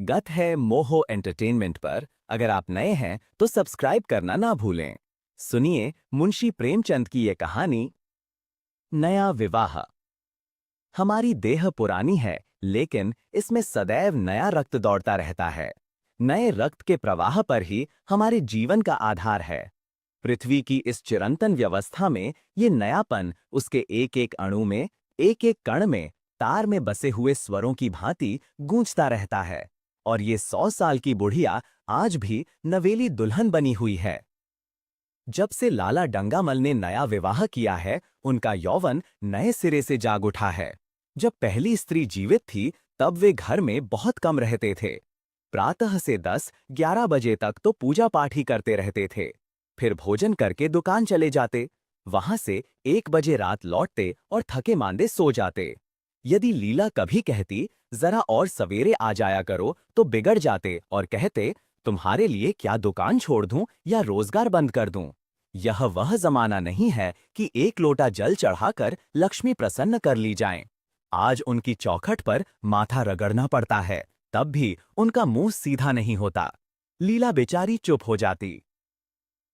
गत है मोहो एंटरटेनमेंट पर। अगर आप नए हैं तो सब्सक्राइब करना ना भूलें। सुनिए मुंशी प्रेमचंद की ये कहानी, नया विवाह। हमारी देह पुरानी है, लेकिन इसमें सदैव नया रक्त दौड़ता रहता है। नए रक्त के प्रवाह पर ही हमारे जीवन का आधार है। पृथ्वी की इस चिरंतन व्यवस्था में ये नयापन उसके एक एक अणु में, एक एक कण में, तार में बसे हुए स्वरों की भांति गूंजता रहता है। और ये 100 साल की बुढ़िया आज भी नवेली दुल्हन बनी हुई है। जब से लाला डंगामल ने नया विवाह किया है, उनका यौवन नए सिरे से जाग उठा है। जब पहली स्त्री जीवित थी, तब वे घर में बहुत कम रहते थे। प्रातः से 10-11 बजे तक तो पूजा पाठ ही करते रहते थे। फिर भोजन करके दुकान चले जाते। वहां से 1 बजे रात लौटते और थके मांदे सो जाते। यदि लीला कभी कहती, जरा और सवेरे आ जाया करो, तो बिगड़ जाते और कहते, तुम्हारे लिए क्या दुकान छोड़ दूं या रोजगार बंद कर दूं। यह वह जमाना नहीं है कि एक लोटा जल चढ़ाकर लक्ष्मी प्रसन्न कर ली जाएं। आज उनकी चौखट पर माथा रगड़ना पड़ता है, तब भी उनका मुंह सीधा नहीं होता। लीला बेचारी चुप हो जाती।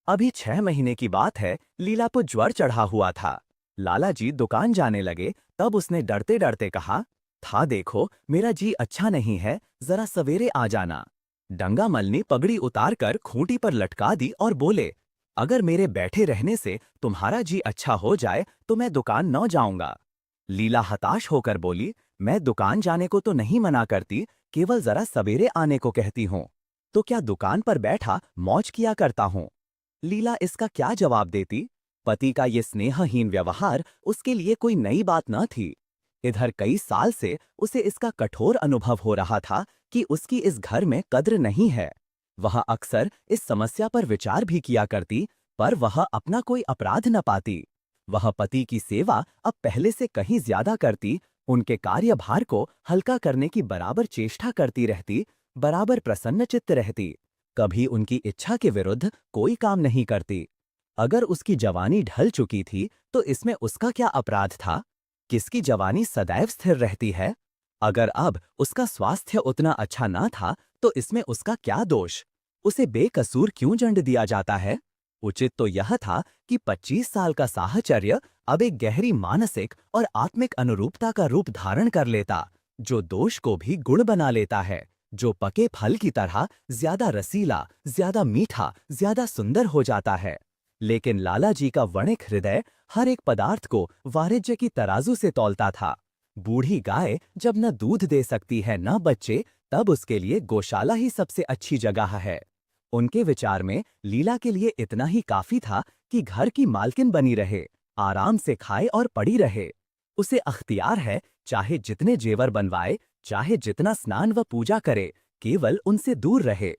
अभी 6 महीने की बात है, लीला को ज्वर चढ़ा हुआ था। लाला जी दुकान जाने लगे, तब उसने डरते डरते कहा, था देखो मेरा जी अच्छा नहीं है, जरा सवेरे आ जाना। डंगामल ने पगड़ी उतारकर खूंटी पर लटका दी और बोले, अगर मेरे बैठे रहने से तुम्हारा जी अच्छा हो जाए तो मैं दुकान न जाऊंगा। लीला हताश होकर बोली, मैं दुकान जाने को तो नहीं मना करती, केवल जरा सवेरे आने को कहती हूँ। तो क्या दुकान पर बैठा मौज किया करता हूँ। लीला इसका क्या जवाब देती। पति का ये स्नेहहीन व्यवहार उसके लिए कोई नई बात न थी। इधर कई साल से उसे इसका कठोर अनुभव हो रहा था कि उसकी इस घर में कद्र नहीं है। वह अक्सर इस समस्या पर विचार भी किया करती, पर वह अपना कोई अपराध न पाती। वह पति की सेवा अब पहले से कहीं ज्यादा करती, उनके कार्यभार को हल्का करने की बराबर चेष्टा करती रहती, बराबर प्रसन्नचित्त रहती। कभी उनकी इच्छा के विरुद्ध कोई काम नहीं करती। अगर उसकी जवानी ढल चुकी थी, तो इसमें उसका क्या अपराध था। किसकी जवानी सदैव स्थिर रहती है। अगर अब उसका स्वास्थ्य उतना अच्छा ना था, तो इसमें उसका क्या दोष। उसे बेकसूर क्यों दंड दिया जाता है। उचित तो यह था कि 25 साल का साहचर्य अब एक गहरी मानसिक और आत्मिक अनुरूपता का रूप धारण कर लेता, जो दोष को भी गुण बना लेता है, जो पके फल की तरह ज्यादा रसीला, ज्यादा मीठा, ज्यादा सुंदर हो जाता है। लेकिन लाला जी का वणिक हृदय हर एक पदार्थ को वाणिज्य की तराजू से तौलता था। बूढ़ी गाय जब न दूध दे सकती है न बच्चे, तब उसके लिए गौशाला ही सबसे अच्छी जगह है। उनके विचार में लीला के लिए इतना ही काफी था कि घर की मालकिन बनी रहे, आराम से खाए और पड़ी रहे। उसे अख्तियार है, चाहे जितने जेवर बनवाए, चाहे जितना स्नान व पूजा करे, केवल उनसे दूर रहे।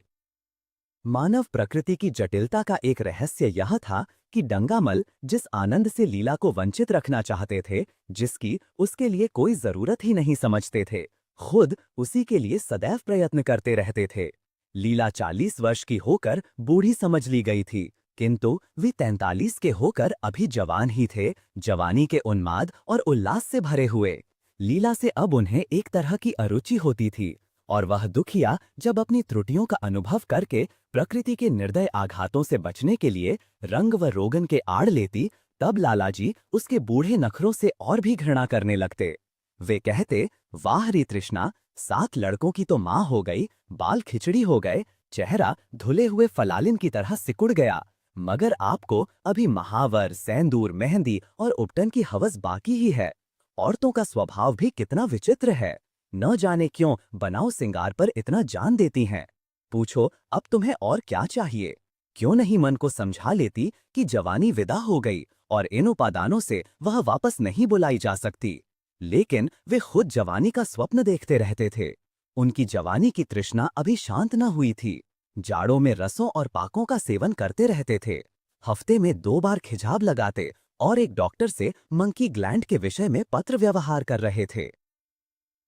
मानव प्रकृति की जटिलता का एक रहस्य यह था कि डंगामल जिस आनंद से लीला को वंचित रखना चाहते थे, जिसकी उसके लिए कोई जरूरत ही नहीं समझते थे, खुद उसी के लिए सदैव प्रयत्न करते रहते थे। लीला 40 वर्ष की होकर बूढ़ी समझ ली गई थी, किंतु वे 43 के होकर अभी जवान ही थे, जवानी के उन्माद और उल्लास से भरे हुए। लीला से अब उन्हें एक तरह की अरुचि होती थी, और वह दुखिया जब अपनी त्रुटियों का अनुभव करके प्रकृति के निर्दय आघातों से बचने के लिए रंग व रोगन के आड़ लेती, तब लालाजी उसके बूढ़े नखरों से और भी घृणा करने लगते। वे कहते, वाह री तृष्णा, 7 लड़कों की तो माँ हो गई, बाल खिचड़ी हो गए, चेहरा धुले हुए फलालिन की तरह सिकुड़ गया, मगर आपको अभी महावर, सेंदूर, मेहंदी और उपटन की हवस बाकी ही है। औरतों का स्वभाव भी कितना विचित्र है, न जाने क्यों बनाव सिंगार पर इतना जान देती हैं। पूछो अब तुम्हें और क्या चाहिए। क्यों नहीं मन को समझा लेती कि जवानी विदा हो गई और इन उपादानों से वह वापस नहीं बुलाई जा सकती। लेकिन वे खुद जवानी का स्वप्न देखते रहते थे। उनकी जवानी की तृष्णा अभी शांत न हुई थी। जाड़ों में रसों और पाकों का सेवन करते रहते थे। हफ्ते में 2 बार खिजाब लगाते और एक डॉक्टर से मंकी ग्लैंड के विषय में पत्र व्यवहार कर रहे थे।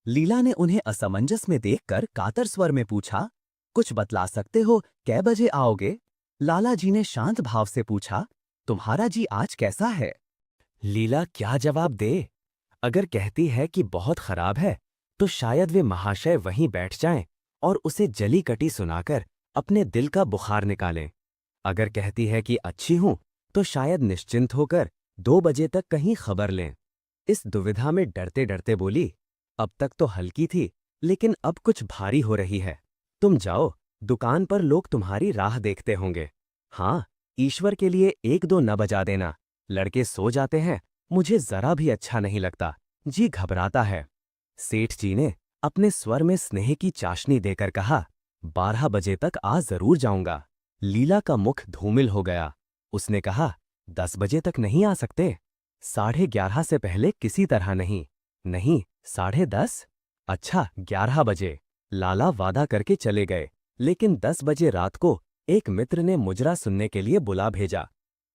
लीला ने उन्हें असमंजस में देखकर कातर स्वर में पूछा, कुछ बतला सकते हो, कै बजे आओगे। लाला जी ने शांत भाव से पूछा, तुम्हारा जी आज कैसा है। लीला क्या जवाब दे। अगर कहती है कि बहुत खराब है, तो शायद वे महाशय वहीं बैठ जाएं और उसे जली कटी सुनाकर अपने दिल का बुखार निकालें। अगर कहती है कि अच्छी हूं, तो शायद निश्चिंत होकर 2 बजे तक कहीं खबर लें। इस दुविधा में डरते डरते बोली, अब तक तो हल्की थी, लेकिन अब कुछ भारी हो रही है। तुम जाओ, दुकान पर लोग तुम्हारी राह देखते होंगे। हाँ, ईश्वर के लिए 1-2 न बजा देना। लड़के सो जाते हैं, मुझे जरा भी अच्छा नहीं लगता, जी घबराता है। सेठ जी ने अपने स्वर में स्नेह की चाशनी देकर कहा, 12 बजे तक आ जरूर जाऊंगा। लीला का मुख धूमिल हो गया। उसने कहा, 10 बजे तक नहीं आ सकते? 11:30 से पहले किसी तरह नहीं। नहीं, 10:30? अच्छा, 11 बजे। लाला वादा करके चले गए, लेकिन 10 बजे रात को एक मित्र ने मुजरा सुनने के लिए बुला भेजा।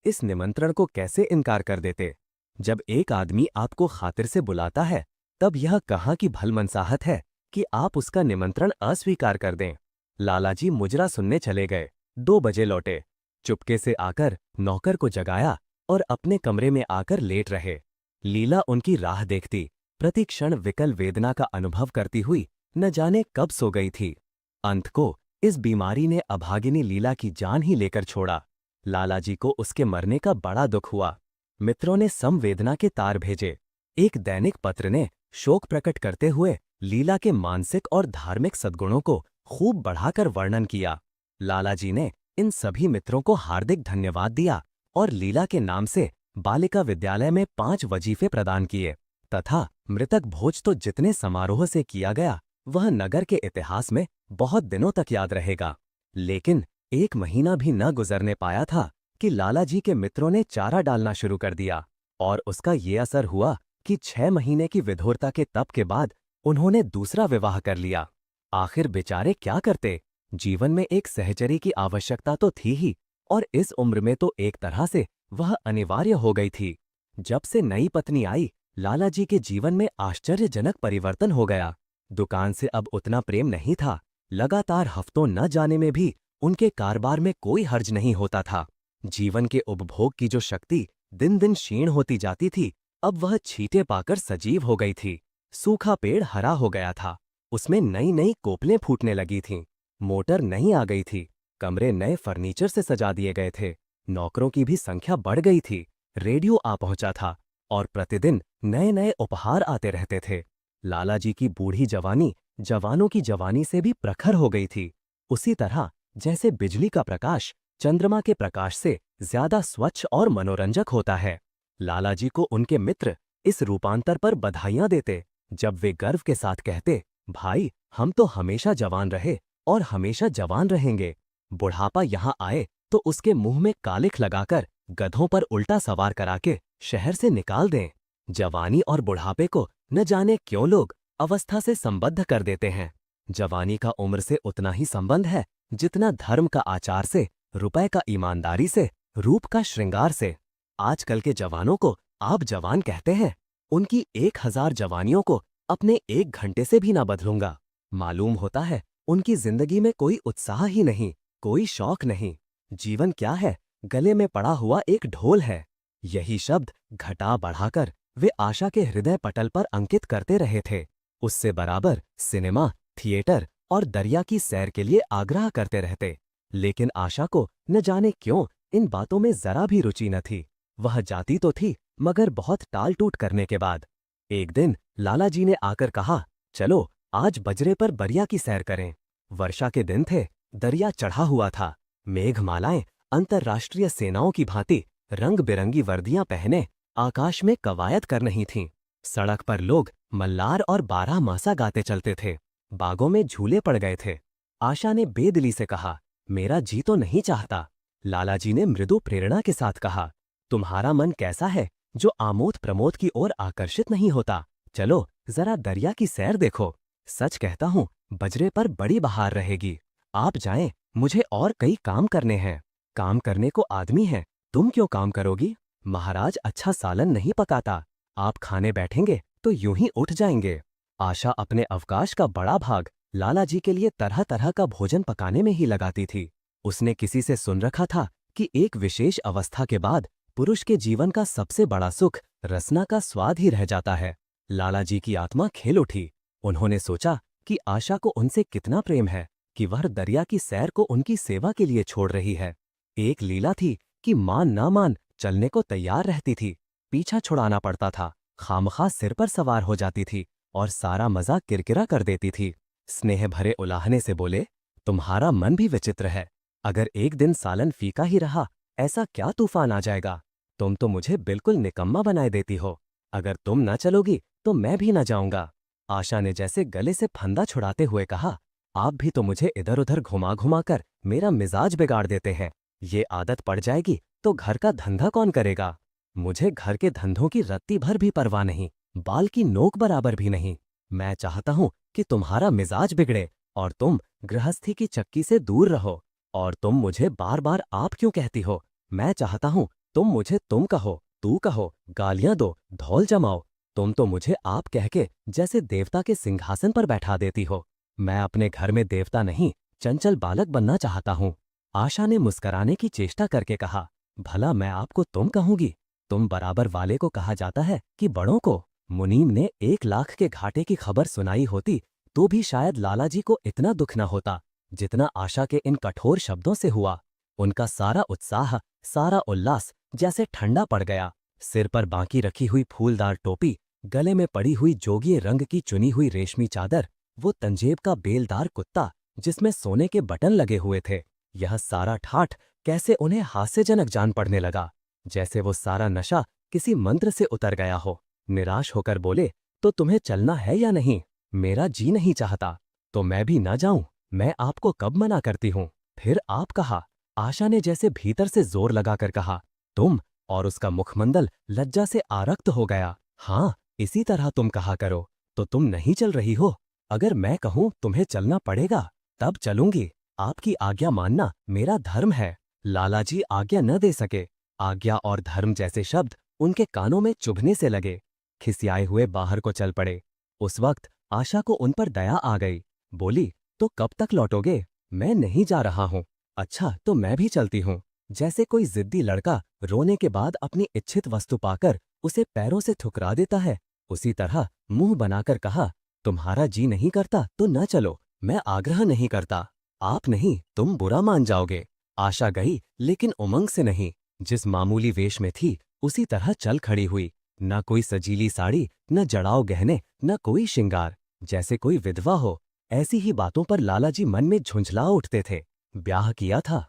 इस निमंत्रण को कैसे इनकार कर देते? जब एक आदमी आपको खातिर से बुलाता है, तब यह कहाँ की भलमनसाहत है कि आप उसका निमंत्रण अस्वीकार कर दें। लालाजी मुजरा सुनने चले गए। 2 बजे लौटे। चुपके से आकर नौकर को जगाया और अपने कमरे में आकर लेट रहे। लीला उनकी राह देखती, प्रति क्षण विकल वेदना का अनुभव करती हुई न जाने कब सो गई थी। अंत को इस बीमारी ने अभागिनी लीला की जान ही लेकर छोड़ा। लालाजी को उसके मरने का बड़ा दुख हुआ। मित्रों ने संवेदना के तार भेजे। एक दैनिक पत्र ने शोक प्रकट करते हुए लीला के मानसिक और धार्मिक सद्गुणों को खूब बढ़ाकर वर्णन किया। लालाजी ने इन सभी मित्रों को हार्दिक धन्यवाद दिया और लीला के नाम से बालिका विद्यालय में 5 वजीफे प्रदान किए तथा मृतक भोज तो जितने समारोह से किया गया, वह नगर के इतिहास में बहुत दिनों तक याद रहेगा। लेकिन 1 महीना भी न गुजरने पाया था कि लालाजी के मित्रों ने चारा डालना शुरू कर दिया और उसका ये असर हुआ कि 6 महीने की विधुरता के तप के बाद उन्होंने दूसरा विवाह कर लिया। आखिर बेचारे क्या करते? जीवन में एक सहचरी की आवश्यकता तो थी ही, और इस उम्र में तो एक तरह से वह अनिवार्य हो गई थी। जब से नई पत्नी आई, लालाजी के जीवन में आश्चर्यजनक परिवर्तन हो गया। दुकान से अब उतना प्रेम नहीं था। लगातार हफ्तों न जाने में भी उनके कारोबार में कोई हर्ज नहीं होता था। जीवन के उपभोग की जो शक्ति दिन दिन क्षीण होती जाती थी, अब वह छींटे पाकर सजीव हो गई थी। सूखा पेड़ हरा हो गया था। उसमें नई नई कोपलें फूटने लगी थीं। मोटर नई आ गई थी। कमरे नए फर्नीचर से सजा दिए गए थे। नौकरों की भी संख्या बढ़ गई थी। रेडियो आ पहुंचा था और प्रतिदिन नए नए उपहार आते रहते थे। लालाजी की बूढ़ी जवानी जवानों की जवानी से भी प्रखर हो गई थी। उसी तरह जैसे बिजली का प्रकाश चंद्रमा के प्रकाश से ज्यादा स्वच्छ और मनोरंजक होता है। लालाजी को उनके मित्र इस रूपांतर पर बधाइयां देते, जब वे गर्व के साथ कहते, भाई, हम तो हमेशा जवान रहे और हमेशा जवान रहेंगे। बुढ़ापा यहाँ आए तो उसके मुंह में कालिख लगाकर गधों पर उल्टा सवार करा के शहर से निकाल दें। जवानी और बुढ़ापे को न जाने क्यों लोग अवस्था से संबद्ध कर देते हैं। जवानी का उम्र से उतना ही संबंध है जितना धर्म का आचार से, रुपए का ईमानदारी से, रूप का श्रृंगार से। आजकल के जवानों को आप जवान कहते हैं। उनकी 1000 जवानियों को अपने 1 घंटे से भी ना बदलूंगा। मालूम होता है उनकी जिंदगी में कोई उत्साह ही नहीं, कोई शौक नहीं। जीवन क्या है? गले में पड़ा हुआ एक ढोल है। यही शब्द घटा बढ़ाकर वे आशा के हृदय पटल पर अंकित करते रहे थे। उससे बराबर सिनेमा, थिएटर और दरिया की सैर के लिए आग्रह करते रहते। लेकिन आशा को न जाने क्यों इन बातों में जरा भी रुचि न थी। वह जाती तो थी, मगर बहुत टाल टूट करने के बाद। एक दिन लालाजी ने आकर कहा, चलो आज बजरे पर बरिया की सैर करें। वर्षा के दिन थे। दरिया चढ़ा हुआ था। मेघमालाएं अंतर्राष्ट्रीय सेनाओं की भांति रंग बिरंगी वर्दियां पहने आकाश में कवायद कर रही थीं। सड़क पर लोग मल्लार और 12 मासा गाते चलते थे। बागों में झूले पड़ गए थे। आशा ने बेदिली से कहा, मेरा जी तो नहीं चाहता। लालाजी ने मृदु प्रेरणा के साथ कहा, तुम्हारा मन कैसा है जो आमोद प्रमोद की ओर आकर्षित नहीं होता? चलो जरा दरिया की सैर देखो। सच कहता हूँ, बजरे पर बड़ी बहार रहेगी। आप जाएं, मुझे और कई काम करने हैं। काम करने को आदमी है, तुम क्यों काम करोगी? महाराज अच्छा सालन नहीं पकाता। आप खाने बैठेंगे तो यूं ही उठ जाएंगे। आशा अपने अवकाश का बड़ा भाग लालाजी के लिए तरह तरह का भोजन पकाने में ही लगाती थी। उसने किसी से सुन रखा था कि एक विशेष अवस्था के बाद पुरुष के जीवन का सबसे बड़ा सुख रसना का स्वाद ही रह जाता है। लालाजी की आत्मा खेल उठी। उन्होंने सोचा कि आशा को उनसे कितना प्रेम है कि वह दरिया की सैर को उनकी सेवा के लिए छोड़ रही है। एक लीला थी कि मान ना मान चलने को तैयार रहती थी, पीछा छुड़ाना पड़ता था, खामखा सिर पर सवार हो जाती थी और सारा मजा किरकिरा कर देती थी। स्नेह भरे उलाहने से बोले, तुम्हारा मन भी विचित्र है। अगर एक दिन सालन फीका ही रहा, ऐसा क्या तूफान आ जाएगा? तुम तो मुझे बिल्कुल निकम्मा बनाए देती हो। अगर तुम न चलोगी तो मैं भी न जाऊंगा। आशा ने जैसे गले से फंदा छुड़ाते हुए कहा, आप भी तो मुझे इधर उधर घुमा घुमा कर मेरा मिजाज बिगाड़ देते हैं। ये आदत पड़ जाएगी तो घर का धंधा कौन करेगा? मुझे घर के धंधों की रत्ती भर भी परवाह नहीं, बाल की नोक बराबर भी नहीं। मैं चाहता हूं कि तुम्हारा मिजाज बिगड़े और तुम गृहस्थी की चक्की से दूर रहो। और तुम मुझे बार बार आप क्यों कहती हो? मैं चाहता हूं तुम मुझे तुम कहो, तू कहो, गालियां दो, धौल जमाओ। तुम तो मुझे आप कह के जैसे देवता के सिंहासन पर बैठा देती हो। मैं अपने घर में देवता नहीं, चंचल बालक बनना चाहता हूं। आशा ने मुस्कराने की चेष्टा करके कहा, भला मैं आपको तुम कहूंगी? तुम बराबर वाले को कहा जाता है कि बड़ों को? मुनीम ने 1 लाख के घाटे की खबर सुनाई होती तो भी शायद लालाजी को इतना दुख न होता जितना आशा के इन कठोर शब्दों से हुआ। उनका सारा उत्साह, सारा उल्लास जैसे ठंडा पड़ गया। सिर पर बांकी रखी हुई फूलदार टोपी, गले में पड़ी हुई जोगिए रंग की चुनी हुई रेशमी चादर, वो तंजेब का बेलदार कुत्ता जिसमें सोने के बटन लगे हुए थे, यह सारा ठाठ कैसे उन्हें हास्यजनक जान पड़ने लगा, जैसे वो सारा नशा किसी मंत्र से उतर गया हो। निराश होकर बोले, तो तुम्हें चलना है या नहीं? मेरा जी नहीं चाहता तो मैं भी ना जाऊं। मैं आपको कब मना करती हूं? फिर आप कहा। आशा ने जैसे भीतर से जोर लगाकर कहा, तुम? और उसका मुखमंडल लज्जा से आरक्त हो गया। हाँ, इसी तरह तुम कहा करो। तो तुम नहीं चल रही हो? अगर मैं कहूं तुम्हें चलना पड़ेगा तब चलूंगी। आपकी आज्ञा मानना मेरा धर्म है। लालाजी आज्ञा न दे सके। आज्ञा और धर्म जैसे शब्द उनके कानों में चुभने से लगे। खिसियाए हुए बाहर को चल पड़े। उस वक्त आशा को उन पर दया आ गई। बोली, तो कब तक लौटोगे? मैं नहीं जा रहा हूं। अच्छा, तो मैं भी चलती हूं। जैसे कोई जिद्दी लड़का रोने के बाद अपनी इच्छित वस्तु पाकर उसे पैरों से ठुकरा देता है, उसी तरह मुंह बनाकर कहा, तुम्हारा जी नहीं करता तो न चलो, मैं आग्रह नहीं करता। आप नहीं, तुम बुरा मान जाओगे। आशा गई, लेकिन उमंग से नहीं। जिस मामूली वेश में थी उसी तरह चल खड़ी हुई। न कोई सजीली साड़ी, न जड़ाव गहने, न कोई श्रृंगार, जैसे कोई विधवा हो। ऐसी ही बातों पर लालाजी मन में झुंझला उठते थे। ब्याह किया था।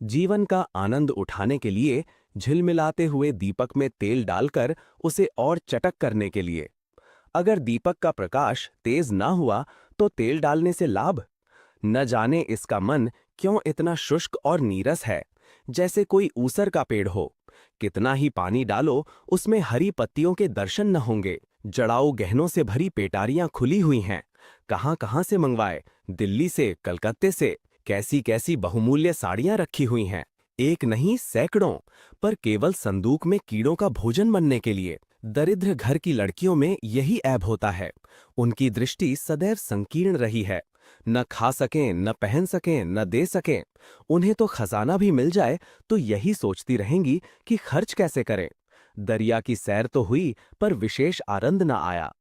जीवन का आनंद उठाने के लिए, झिलमिलाते हुए दीपक में तेल डालकर उसे और चटक करने के लिए। अगर दीपक का प्रकाश तेज ना हुआ तो तेल डालने से लाभ? न जाने इसका मन क्यों इतना शुष्क और नीरस है, जैसे कोई ऊसर का पेड़ हो। कितना ही पानी डालो उसमें हरी पत्तियों के दर्शन न होंगे। जड़ाऊ गहनों से भरी पेटारियां खुली हुई हैं। कहां कहां से मंगवाए, दिल्ली से, कलकत्ते से। कैसी कैसी बहुमूल्य साड़ियां रखी हुई हैं, एक नहीं सैकड़ों, पर केवल संदूक में कीड़ों का भोजन बनने के लिए। दरिद्र घर की लड़कियों में यही ऐब होता है, उनकी दृष्टि सदैव संकीर्ण रही है। न खा सकें, न पहन सकें, न दे सकें। उन्हें तो खजाना भी मिल जाए तो यही सोचती रहेंगी कि खर्च कैसे करें। दरिया की सैर तो हुई पर विशेष आनंद न आया।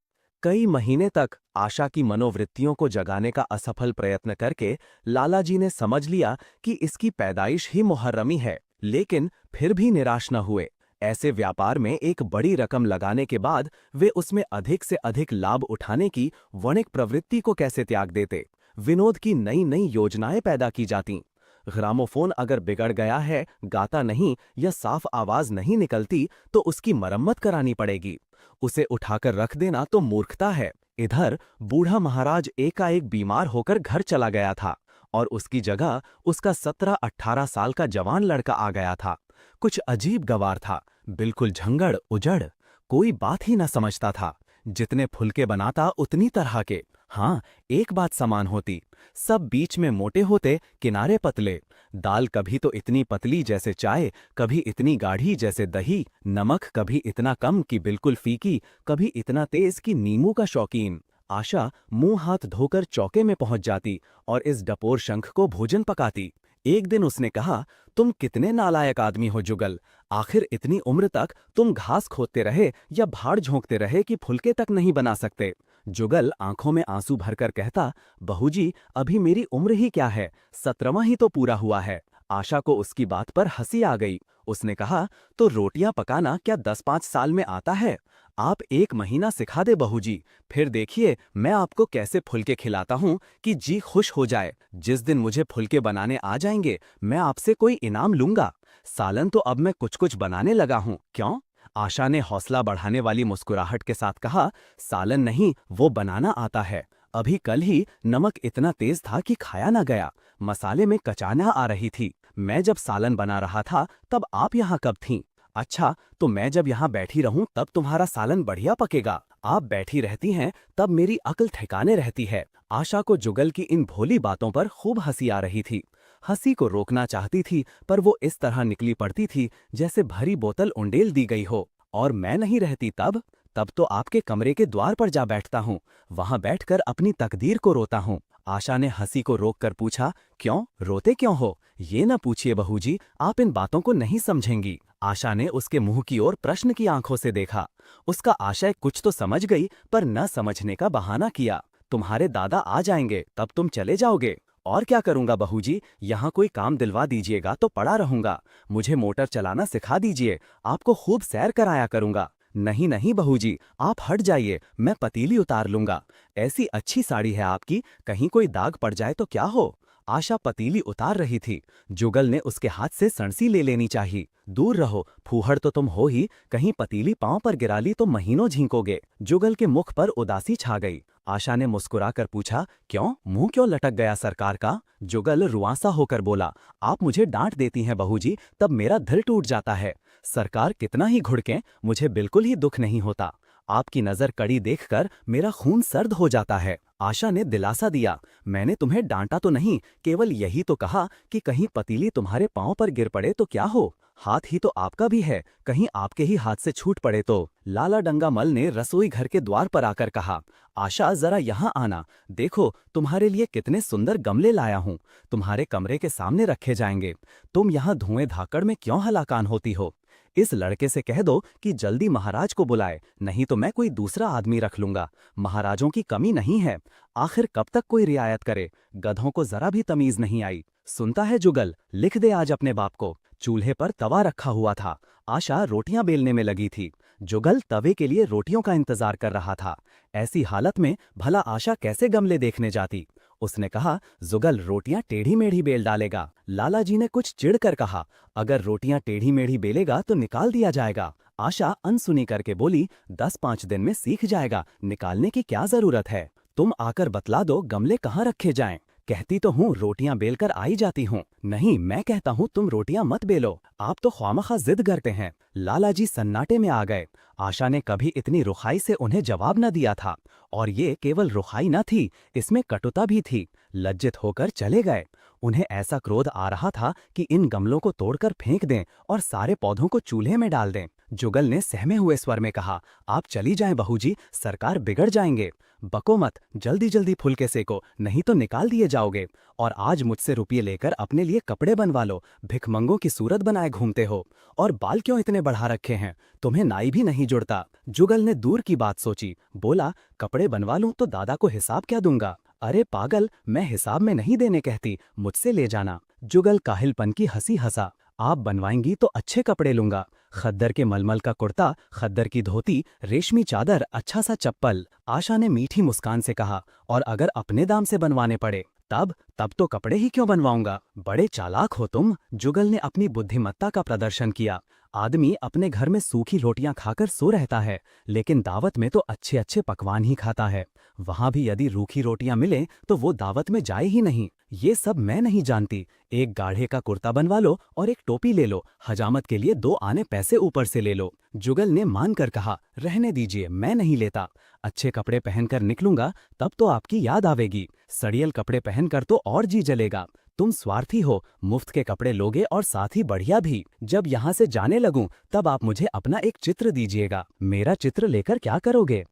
कई महीने तक आशा की मनोवृत्तियों को जगाने का असफल प्रयत्न करके लालाजी ने समझ लिया कि इसकी पैदाइश ही मुहर्रमी है, लेकिन फिर भी निराश न हुए। ऐसे व्यापार में एक बड़ी रकम लगाने के बाद वे उसमें अधिक से अधिक लाभ उठाने की वणिक प्रवृत्ति को कैसे त्याग देते। विनोद की नई नई योजनाएं पैदा की जातीं। ग्रामोफोन अगर बिगड़ गया है, गाता नहीं या साफ आवाज नहीं निकलती तो उसकी मरम्मत करानी पड़ेगी। उसे उठाकर रख देना तो मूर्खता है। इधर बूढ़ा महाराज एकाएक बीमार होकर घर चला गया था और उसकी जगह उसका 17-18 साल का जवान लड़का आ गया था। कुछ अजीब गवार था, बिल्कुल झंगड़ उजड़, कोई बात ही न समझता था। जितने फुलके बनाता उतनी तरह के। हाँ, एक बात समान होती, सब बीच में मोटे होते, किनारे पतले। दाल कभी तो इतनी पतली जैसे चाय, कभी इतनी गाढ़ी जैसे दही। नमक कभी इतना कम कि बिल्कुल फीकी, कभी इतना तेज कि नींबू का शौकीन। आशा मुंह हाथ धोकर चौके में पहुंच जाती और इस डपोर शंख को भोजन पकाती। एक दिन उसने कहा, तुम कितने नालायक आदमी हो जुगल। आखिर इतनी उम्र तक तुम घास खोदते रहे या भाड़ झोंकते रहे कि फुलके तक नहीं बना सकते। जुगल आंखों में आंसू भरकर कहता, बहूजी अभी मेरी उम्र ही क्या है, 17वां ही तो पूरा हुआ है। आशा को उसकी बात पर हंसी आ गई। उसने कहा, तो रोटियां पकाना क्या 10-5 साल में आता है? आप 1 महीना सिखा दे बहूजी, फिर देखिए मैं आपको कैसे फुलके खिलाता हूँ कि जी खुश हो जाए। जिस दिन मुझे फुलके बनाने आ जाएंगे मैं आपसे कोई इनाम लूंगा। सालन तो अब मैं कुछ कुछ बनाने लगा हूँ, क्यों? आशा ने हौसला बढ़ाने वाली मुस्कुराहट के साथ कहा, सालन नहीं, वो बनाना आता है। अभी कल ही नमक इतना तेज था कि खाया ना गया, मसाले में कचाना आ रही थी। मैं जब सालन बना रहा था तब आप यहाँ कब थीं? अच्छा, तो मैं जब यहाँ बैठी रहूं तब तुम्हारा सालन बढ़िया पकेगा। आप बैठी रहती हैं तब मेरी अक्ल ठिकाने रहती है। आशा को जुगल की इन भोली बातों पर खूब हंसी आ रही थी। हंसी को रोकना चाहती थी पर वो इस तरह निकली पड़ती थी जैसे भरी बोतल उंडेल दी गई हो। और मैं नहीं रहती तब तो आपके कमरे के द्वार पर जा बैठता हूँ, वहां बैठकर अपनी तकदीर को रोता हूँ। आशा ने हंसी को रोककर पूछा, क्यों रोते क्यों हो? ये न पूछिए बहूजी, आप इन बातों को नहीं समझेंगी। आशा ने उसके मुंह की ओर प्रश्न की आंखों से देखा। उसका आशय कुछ तो समझ गई पर न समझने का बहाना किया। तुम्हारे दादा आ जाएंगे तब तुम चले जाओगे? और क्या करूंगा बहूजी, यहाँ कोई काम दिलवा दीजिएगा तो पड़ा रहूंगा। मुझे मोटर चलाना सिखा दीजिए, आपको खूब सैर कराया करूंगा। नहीं नहीं बहूजी, आप हट जाइए, मैं पतीली उतार लूंगा। ऐसी अच्छी साड़ी है आपकी, कहीं कोई दाग पड़ जाए तो क्या हो? आशा पतीली उतार रही थी। जुगल ने उसके हाथ से सणसी ले लेनी चाहिए। दूर रहो, फूहड़ तो तुम हो ही, कहीं पतीली पांव पर गिरा ली तो महीनों झींकोगे। जुगल के मुख पर उदासी छा गई। आशा ने मुस्कुराकर पूछा, क्यों, मुंह क्यों लटक गया सरकार का? जुगल रुआंसा होकर बोला, आप मुझे डांट देती हैं बहूजी, तब मेरा दिल टूट जाता है। सरकार कितना ही घुड़कें, मुझे बिल्कुल ही दुख नहीं होता। आपकी नजर कड़ी देखकर मेरा खून सर्द हो जाता है। आशा ने दिलासा दिया, मैंने तुम्हें डांटा तो नहीं, केवल यही तो कहा कि कहीं पतीली तुम्हारे पांव पर गिर पड़े तो क्या हो? हाथ ही तो आपका भी है, कहीं आपके ही हाथ से छूट पड़े तो। लाला डंगामल ने रसोई घर के द्वार पर आकर कहा, आशा जरा यहाँ आना, देखो तुम्हारे लिए कितने सुंदर गमले लाया हूँ, तुम्हारे कमरे के सामने रखे जाएंगे। तुम यहाँ धुएं धाकड़ में क्यों हलाकान होती हो? इस लड़के से कह दो कि जल्दी महाराज को बुलाए, नहीं तो मैं कोई दूसरा आदमी रख लूंगा। महाराजों की कमी नहीं है, आखिर कब तक कोई रियायत करे? गधों को जरा भी तमीज नहीं आई। सुनता है जुगल, लिख दे आज अपने बाप को। चूल्हे पर तवा रखा हुआ था। आशा रोटियां बेलने में लगी थी। जुगल तवे के लिए रोटियों का इंतजार कर रहा था। ऐसी हालत में भला आशा कैसे गमले देखने जाती? उसने कहा, जुगल रोटियां टेढ़ी मेढ़ी बेल डालेगा। लाला जी ने कुछ चिढ़कर कहा, अगर रोटियां टेढ़ी मेढ़ी बेलेगा तो निकाल दिया जाएगा। आशा अनसुनी करके बोली, 10-5 दिन में सीख जाएगा, निकालने की क्या जरूरत है? तुम आकर बतला दो गमले कहाँ रखे जाएं। कहती तो हूँ रोटियां बेलकर आई जाती हूँ। नहीं, मैं कहता हूँ तुम रोटियां मत बेलो, आप तो ख्वामखा जिद करते हैं। लाला जी सन्नाटे में आ गए। आशा ने कभी इतनी रुखाई से उन्हें जवाब न दिया था, और ये केवल रुखाई न थी, इसमें कटुता भी थी। लज्जित होकर चले गए। उन्हें ऐसा क्रोध आ रहा था कि इन गमलों को तोड़कर फेंक दें और सारे पौधों को चूल्हे में डाल दें। जुगल ने सहमे हुए स्वर में कहा, आप चली जाएं बहूजी, सरकार बिगड़ जाएंगे। बको मत, जल्दी जल्दी फुलके सेको, नहीं तो निकाल दिए जाओगे। और आज मुझसे रुपये लेकर अपने लिए कपड़े बनवा लो, भिखमंगों की सूरत बनाए घूमते हो। और बाल क्यों इतने बढ़ा रखे हैं, तुम्हें नाई भी नहीं जुड़ता। जुगल ने दूर की बात सोची, बोला, कपड़े बनवा लूं तो दादा को हिसाब क्या दूंगा? अरे पागल, मैं हिसाब में नहीं देने कहती, मुझसे ले जाना। जुगल काहिलपन की हंसी हंसा, आप बनवाएंगी तो अच्छे कपड़े लूंगा, खद्दर के मलमल का कुर्ता, खद्दर की धोती, रेशमी चादर, अच्छा सा चप्पल। आशा ने मीठी मुस्कान से कहा, और अगर अपने दाम से बनवाने पड़े तब तो कपड़े ही क्यों बनवाऊंगा। बड़े चालाक हो तुम। जुगल ने अपनी बुद्धिमत्ता का प्रदर्शन किया। आदमी अपने घर में सूखी रोटियां खाकर सो रहता है, लेकिन दावत में तो अच्छे अच्छे पकवान ही खाता है। वहां भी यदि रूखी रोटियां मिले तो वो दावत में जाए ही नहीं। ये सब मैं नहीं जानती। एक गाढ़े का कुर्ता बनवा लो और एक टोपी ले लो, हजामत के लिए 2 आने पैसे ऊपर से ले लो। जुगल ने मानकर कहा, रहने दीजिए, मैं नहीं लेता। अच्छे कपड़े पहनकर निकलूंगा तब तो आपकी याद आवेगी, सड़ियल कपड़े पहनकर तो और जी जलेगा। तुम स्वार्थी हो, मुफ्त के कपड़े लोगे और साथ ही बढ़िया भी। जब यहाँ से जाने लगूं तब आप मुझे अपना एक चित्र दीजिएगा। मेरा चित्र लेकर क्या करोगे?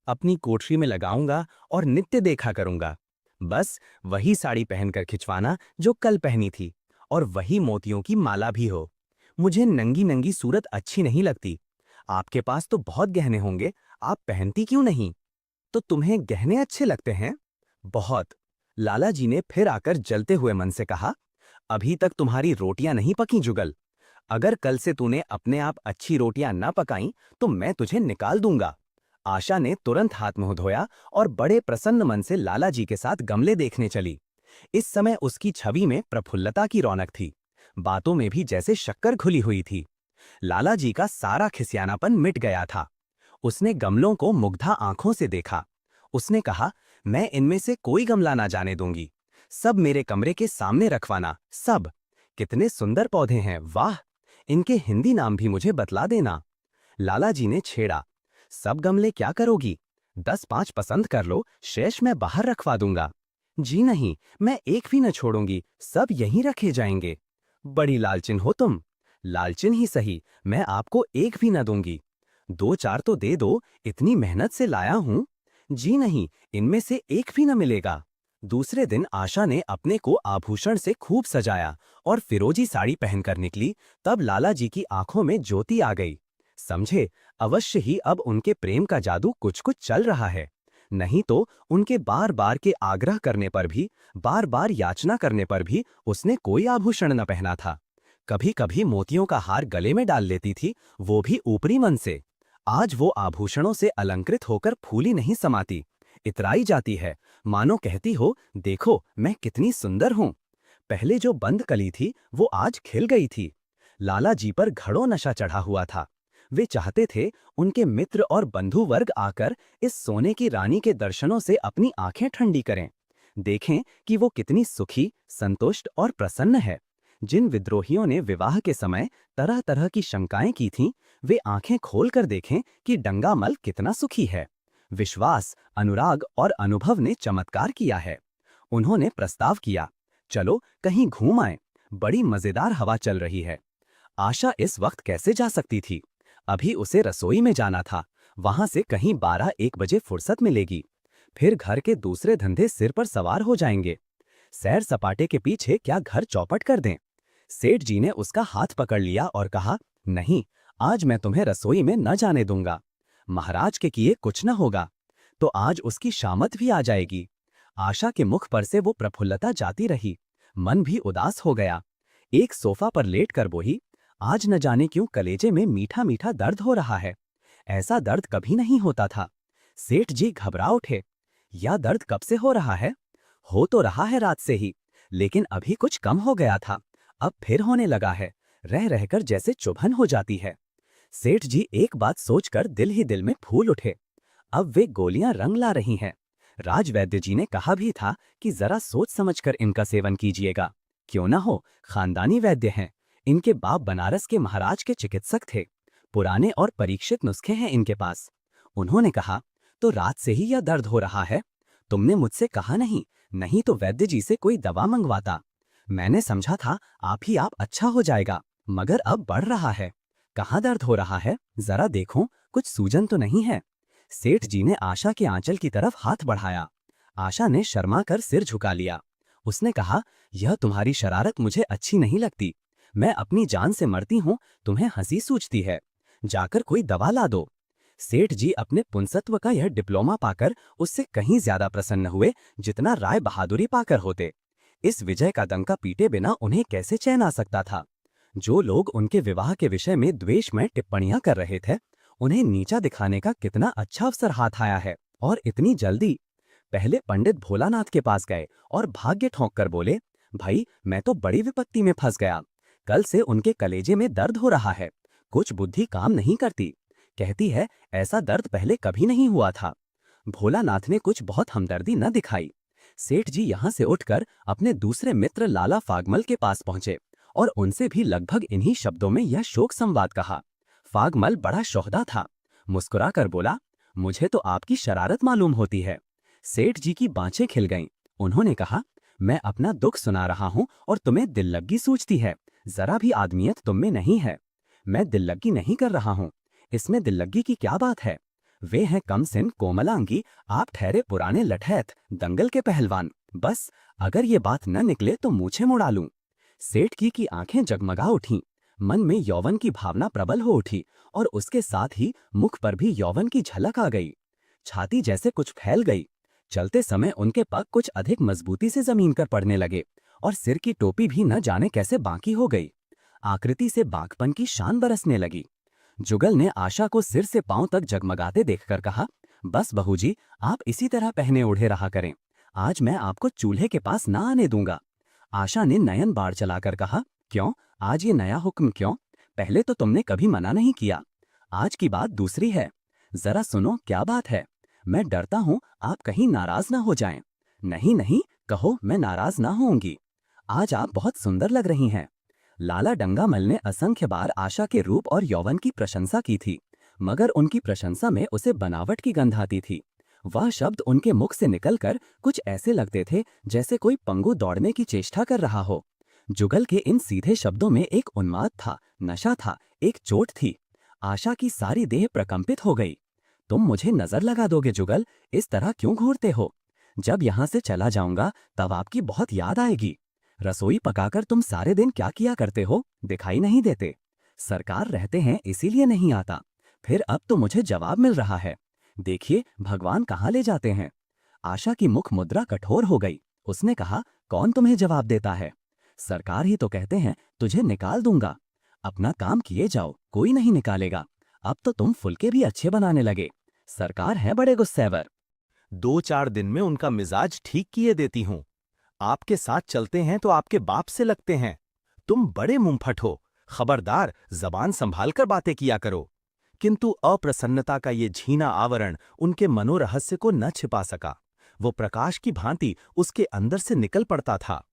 अपनी कोठरी में लगाऊंगा और नित्य देखा करूंगा। बस वही साड़ी पहनकर खिंचवाना जो कल पहनी थी, और वही मोतियों की माला भी हो। मुझे नंगी नंगी सूरत अच्छी नहीं लगती। आपके पास तो बहुत गहने होंगे, आप पहनती क्यों नहीं? तो तुम्हें गहने अच्छे लगते हैं? बहुत। लाला जी ने फिर आकर जलते हुए मन से कहा, अभी तक तुम्हारी रोटियां नहीं पकी जुगल। अगर कल से तूने अपने आप अच्छी रोटियां न पकाई तो मैं तुझे निकाल दूंगा। आशा ने तुरंत हाथ मुंह धोया और बड़े प्रसन्न मन से लाला जी के साथ गमले देखने चली। इस समय उसकी छवि में प्रफुल्लता की रौनक थी। बातों में भी जैसे शक्कर घुली हुई थी। लाला जी का सारा खिसियानापन मिट गया था। उसने गमलों को मुग्धा आंखों से देखा। उसने कहा, मैं इनमें से कोई गमला ना जाने दूंगी। सब मेरे कमरे के सामने रखवाना, सब। कितने सुंदर पौधे हैं, वाह! इनके हिंदी नाम भी मुझे बतला देना। लाला जी ने छेड़ा, सब गमले क्या करोगी? 10-5 पसंद कर लो, शेष मैं बाहर रखवा दूंगा। जी नहीं, मैं एक भी न छोड़ूंगी, सब यहीं रखे जाएंगे। बड़ी लालचिन हो तुम। लालचिन ही सही, मैं आपको एक भी न दूंगी। 2-4 तो दे दो, इतनी मेहनत से लाया हूं। जी नहीं, इनमें से एक भी न मिलेगा। दूसरे दिन आशा ने अपने को आभूषण से खूब सजाया और फिरोजी साड़ी पहनकर निकली। तब लाला जी की आंखों में ज्योति आ गई। समझे, अवश्य ही अब उनके प्रेम का जादू कुछ कुछ चल रहा है। नहीं तो उनके बार बार के आग्रह करने पर भी, बार बार याचना करने पर भी उसने कोई आभूषण न पहना था। कभी कभी मोतियों का हार गले में डाल लेती थी, वो भी ऊपरी मन से। आज वो आभूषणों से अलंकृत होकर फूली नहीं समाती, इतराई जाती है, मानो कहती हो, देखो मैं कितनी सुंदर हूं। पहले जो बंद कली थी वो आज खिल गई थी। लाला जी पर घड़ों नशा चढ़ा हुआ था। वे चाहते थे उनके मित्र और बंधु वर्ग आकर इस सोने की रानी के दर्शनों से अपनी आंखें ठंडी करें, देखें कि वो कितनी सुखी, संतुष्ट और प्रसन्न है। जिन विद्रोहियों ने विवाह के समय तरह तरह की शंकाएं की थीं, वे आंखें खोलकर देखें कि डंगामल कितना सुखी है। विश्वास, अनुराग और अनुभव ने चमत्कार किया है। उन्होंने प्रस्ताव किया, चलो कहीं घूम आएं, बड़ी मजेदार हवा चल रही है। आशा इस वक्त कैसे जा सकती थी? अभी उसे रसोई में जाना था, वहां से कहीं 12-1 बजे फुर्सत मिलेगी। फिर घर के दूसरे धंधे सिर पर सवार हो जाएंगे। सैर सपाटे के पीछे क्या घर चौपट कर दें? सेठ जी ने उसका हाथ पकड़ लिया और कहा, नहीं, आज मैं तुम्हें रसोई में न जाने दूंगा। महाराज के किए कुछ न होगा। तो आज उसकी शामत भी आ जाएगी। आशा के मुख पर से वो प्रफुल्लता जाती रही, मन भी उदास हो गया। एक सोफा पर लेट कर बोली, आज न जाने क्यों कलेजे में मीठा मीठा दर्द हो रहा है। ऐसा दर्द कभी नहीं होता था। सेठ जी घबरा उठे, यह दर्द कब से हो रहा है? हो तो रहा है रात से ही, लेकिन अभी कुछ कम हो गया था, अब फिर होने लगा है, रह रहकर जैसे चुभन हो जाती है। सेठ जी एक बात सोचकर दिल ही दिल में फूल उठे। अब वे गोलियां रंग ला रही हैं। राजवैद्य जी ने कहा भी था कि जरा सोच समझकर इनका सेवन कीजिएगा। क्यों ना हो, खानदानी वैद्य हैं। इनके बाप बनारस के महाराज के चिकित्सक थे। पुराने और परीक्षित नुस्खे हैं इनके पास। उन्होंने कहा, तो रात से ही यह दर्द हो रहा है? तुमने मुझसे कहा नहीं, नहीं तो वैद्य जी से कोई दवा मंगवाता। मैंने समझा था आप अच्छा हो जाएगा, मगर अब बढ़ रहा है। कहाँ दर्द हो रहा है? जरा देखो, कुछ सूजन तो नहीं है? सेठ जी ने आशा के आंचल की तरफ हाथ बढ़ाया। आशा ने शर्मा कर सिर झुका लिया। उसने कहा, यह तुम्हारी शरारत मुझे अच्छी नहीं लगती। मैं अपनी जान से मरती हूँ, तुम्हें हंसी सूझती है। जाकर कोई दवा ला दो। सेठ जी अपने पुंसत्व का यह डिप्लोमा पाकर उससे कहीं ज्यादा प्रसन्न हुए जितना राय बहादुरी पाकर होते। इस विजय का डंका पीटे बिना उन्हें कैसे चैन आ सकता था? जो लोग उनके विवाह के विषय में द्वेष में टिप्पणियां कर रहे थे, उन्हें नीचा दिखाने का कितना अच्छा अवसर हाथ आया है, और इतनी जल्दी। पहले पंडित भोलानाथ के पास गए और भाग्य ठोंक कर बोले, भाई मैं तो बड़ी विपत्ति में फंस गया। कल से उनके कलेजे में दर्द हो रहा है, कुछ बुद्धि काम नहीं करती। कहती है ऐसा दर्द पहले कभी नहीं हुआ था। भोलानाथ ने कुछ बहुत हमदर्दी न दिखाई। सेठ जी यहाँ से उठकर अपने दूसरे मित्र लाला फागमल के पास पहुंचे और उनसे भी लगभग इन्हीं शब्दों में यह शोक संवाद कहा। फागमल बड़ा शोहदा था, मुस्कुराकर बोला, मुझे तो आपकी शरारत मालूम होती है। सेठ जी की बाँछें खिल गईं। उन्होंने कहा, मैं अपना दुख सुना रहा हूं और तुम्हें दिल्लगी सूझती है। जरा भी आदमियत तुम में नहीं है। मैं दिल्लगी नहीं कर रहा हूं, इसमें दिल्लगी की क्या बात है? वे हैं कमसिन कोमलांगी, आप ठहरे पुराने लठैत, दंगल के पहलवान। बस अगर ये बात न निकले तो मूछें मुड़ा लूं। सेठ की आंखें जगमगा उठीं, मन में यौवन की भावना प्रबल हो उठी और उसके साथ ही मुख पर भी यौवन की झलक आ गई। छाती जैसे कुछ फैल गई। चलते समय उनके पग कुछ अधिक मजबूती से जमीन पर पड़ने लगे और सिर की टोपी भी न जाने कैसे बांकी हो गई। आकृति से बाघपन की शान बरसने लगी। जुगल ने आशा को सिर से पांव तक जगमगाते देखकर कहा, बस बहू जी, आप इसी तरह पहने ओढ़े रहा करें। आज मैं आपको चूल्हे के पास ना आने दूंगा। आशा ने नयन बाढ़ चलाकर कहा, क्यों, आज ये नया हुक्म क्यों? पहले तो तुमने कभी मना नहीं किया। आज की बात दूसरी है। जरा सुनो क्या बात है। मैं डरता हूं आप कहीं नाराज ना हो जाएं। नहीं नहीं, कहो, मैं नाराज ना होऊंगी। आज आप बहुत सुंदर लग रही हैं। लाला डंगामल ने असंख्य बार आशा के रूप और यौवन की प्रशंसा की थी, मगर उनकी प्रशंसा में उसे बनावट की गंध आती थी। वह शब्द उनके मुख से निकलकर कुछ ऐसे लगते थे जैसे कोई पंगु दौड़ने की चेष्टा कर रहा हो। जुगल के इन सीधे शब्दों में एक उन्माद था, नशा था, एक चोट थी। आशा की सारी देह प्रकंपित हो गई। तुम मुझे नजर लगा दोगे जुगल? इस तरह क्यों घूरते हो? जब यहाँ से चला जाऊंगा तब आपकी बहुत याद आएगी। रसोई पकाकर तुम सारे दिन क्या किया करते हो, दिखाई नहीं देते। सरकार रहते हैं इसीलिए नहीं आता। फिर अब तो मुझे जवाब मिल रहा है। देखिए भगवान कहाँ ले जाते हैं। आशा की मुख मुद्रा कठोर हो गई। उसने कहा, कौन तुम्हें जवाब देता है? सरकार ही तो कहते हैं तुझे निकाल दूंगा। अपना काम किए जाओ, कोई नहीं निकालेगा। अब तो तुम फुलके भी अच्छे बनाने लगे। सरकार है बड़े गुस्सेवर। 2-4 दिन में उनका मिजाज ठीक किए देती हूं। आपके साथ चलते हैं तो आपके बाप से लगते हैं। तुम बड़े मुंहफट हो, खबरदार जबान संभाल कर बातें किया करो। किंतु अप्रसन्नता का ये झीना आवरण उनके मनोरहस्य को न छिपा सका। वो प्रकाश की भांति उसके अंदर से निकल पड़ता था।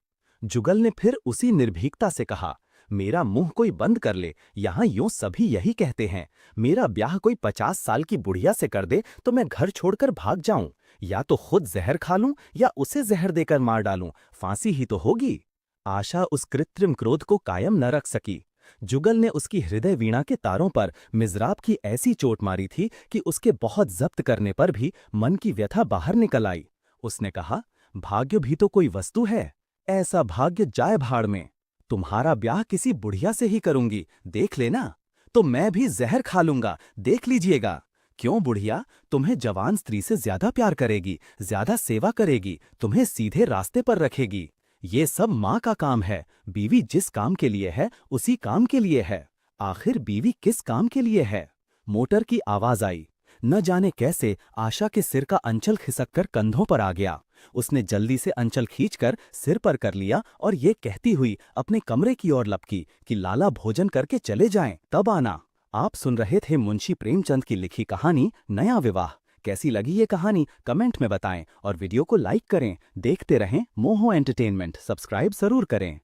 जुगल ने फिर उसी निर्भीकता से कहा, मेरा मुंह कोई बंद कर ले, यहां यूं सभी यही कहते हैं। मेरा ब्याह कोई 50 साल की बुढ़िया से कर दे तो मैं घर छोड़कर भाग जाऊं, या तो खुद जहर खा लूं या उसे जहर देकर मार डालूं, फांसी ही तो होगी। आशा उस कृत्रिम क्रोध को कायम न रख सकी। जुगल ने उसकी हृदय वीणा के तारों पर मिज़राब की ऐसी चोट मारी थी कि उसके बहुत जब्त करने पर भी मन की व्यथा बाहर निकल आई। उसने कहा, भाग्य भी तो कोई वस्तु है, ऐसा भाग्य जाए भाड़ में। तुम्हारा ब्याह किसी बुढ़िया से ही करूंगी, देख लेना। तो मैं भी जहर खा लूंगा, देख लीजिएगा। क्यों बुढ़िया, तुम्हें जवान स्त्री से ज्यादा प्यार करेगी, ज्यादा सेवा करेगी, तुम्हें सीधे रास्ते पर रखेगी। ये सब माँ का काम है। बीवी जिस काम के लिए है उसी काम के लिए है। आखिर बीवी किस काम के लिए है? मोटर की आवाज आई। न जाने कैसे आशा के सिर का अंचल खिसककर कंधों पर आ गया। उसने जल्दी से अंचल खींचकर सिर पर कर लिया और ये कहती हुई अपने कमरे की ओर लपकी कि लाला भोजन करके चले जाएं, तब आना। आप सुन रहे थे मुंशी प्रेमचंद की लिखी कहानी नया विवाह। कैसी लगी ये कहानी कमेंट में बताएं और वीडियो को लाइक करें। देखते रहें मोहो एंटरटेनमेंट, सब्सक्राइब जरूर करें।